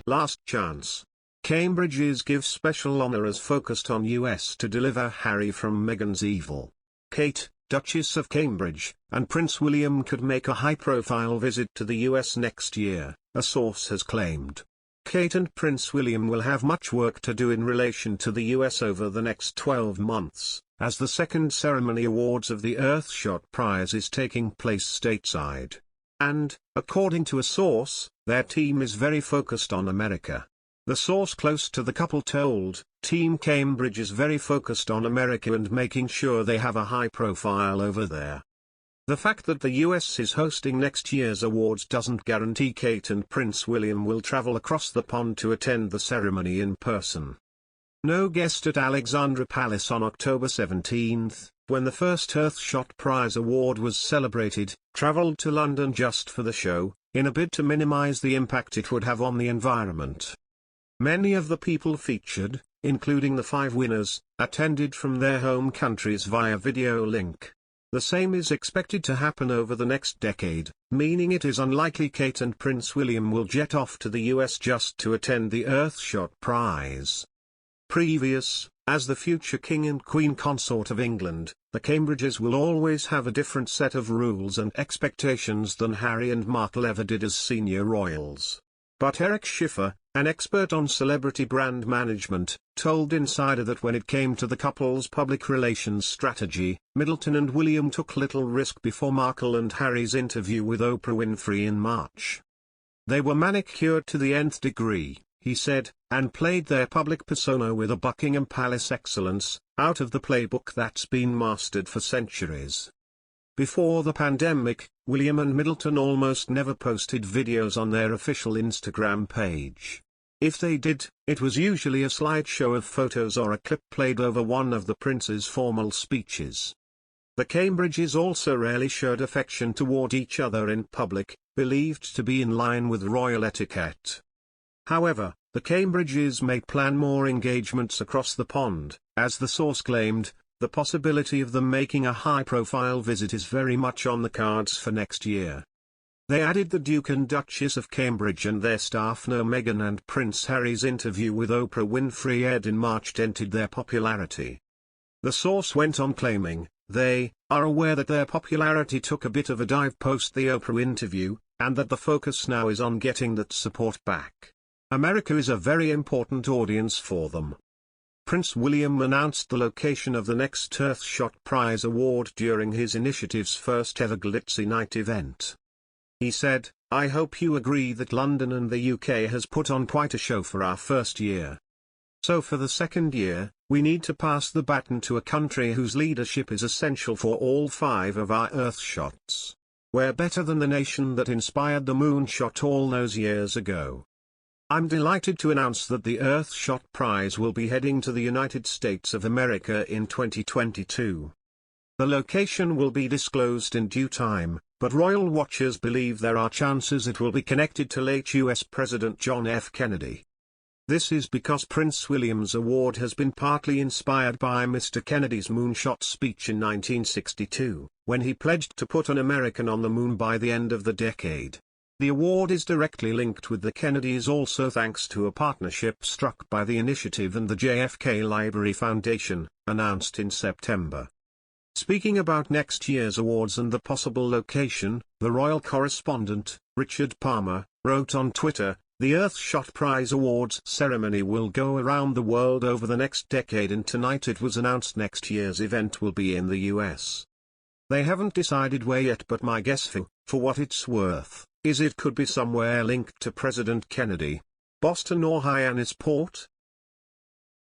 Last chance. Cambridge's give special honours focused on US to deliver Harry from Meghan's evil. Kate, Duchess of Cambridge, and Prince William could make a high-profile visit to the US next year, a source has claimed. Kate and Prince William will have much work to do in relation to the US over the next 12 months, as the second ceremony awards of the Earthshot Prize is taking place stateside. And, according to a source, their team is very focused on America. The source close to the couple told, Team Cambridge is very focused on America and making sure they have a high profile over there. The fact that the US is hosting next year's awards doesn't guarantee Kate and Prince William will travel across the pond to attend the ceremony in person. No guest at Alexandra Palace on October 17, when the first Earthshot Prize award was celebrated, travelled to London just for the show, in a bid to minimise the impact it would have on the environment. Many of the people featured, including the 5 winners, attended from their home countries via video link. The same is expected to happen over the next decade, meaning it is unlikely Kate and Prince William will jet off to the US just to attend the Earthshot Prize. As the future King and Queen Consort of England, the Cambridges will always have a different set of rules and expectations than Harry and Markle ever did as senior royals. But Eric Schiffer, an expert on celebrity brand management, told Insider that when it came to the couple's public relations strategy, Middleton and William took little risk before Markle and Harry's interview with Oprah Winfrey in March. They were manicured to the nth degree, he said, and played their public persona with a Buckingham Palace excellence, out of the playbook that's been mastered for centuries. Before the pandemic, William and Middleton almost never posted videos on their official Instagram page. If they did, it was usually a slideshow of photos or a clip played over one of the prince's formal speeches. The Cambridges also rarely showed affection toward each other in public, believed to be in line with royal etiquette. However, the Cambridges may plan more engagements across the pond, as the source claimed. The possibility of them making a high-profile visit is very much on the cards for next year. They added the Duke and Duchess of Cambridge and their staff know Meghan and Prince Harry's interview with Oprah Winfrey aired in March dented their popularity. The source went on claiming, they are aware that their popularity took a bit of a dive post the Oprah interview, and that the focus now is on getting that support back. America is a very important audience for them. Prince William announced the location of the next Earthshot Prize award during his initiative's first ever glitzy night event. He said, "I hope you agree that London and the UK has put on quite a show for our first year. So for the second year, we need to pass the baton to a country whose leadership is essential for all 5 of our Earthshots. We're better than the nation that inspired the moonshot all those years ago. I'm delighted to announce that the Earthshot Prize will be heading to the United States of America in 2022. The location will be disclosed in due time, but royal watchers believe there are chances it will be connected to late US President John F. Kennedy. This is because Prince William's award has been partly inspired by Mr. Kennedy's moonshot speech in 1962, when he pledged to put an American on the moon by the end of the decade. The award is directly linked with the Kennedys also thanks to a partnership struck by the initiative and the JFK Library Foundation, announced in September. Speaking about next year's awards and the possible location, the royal correspondent, Richard Palmer, wrote on Twitter, "The Earthshot Prize Awards ceremony will go around the world over the next decade, and tonight it was announced next year's event will be in the US. They haven't decided where yet, but my guess for what it's worth, is it could be somewhere linked to President Kennedy. Boston or Hyannisport,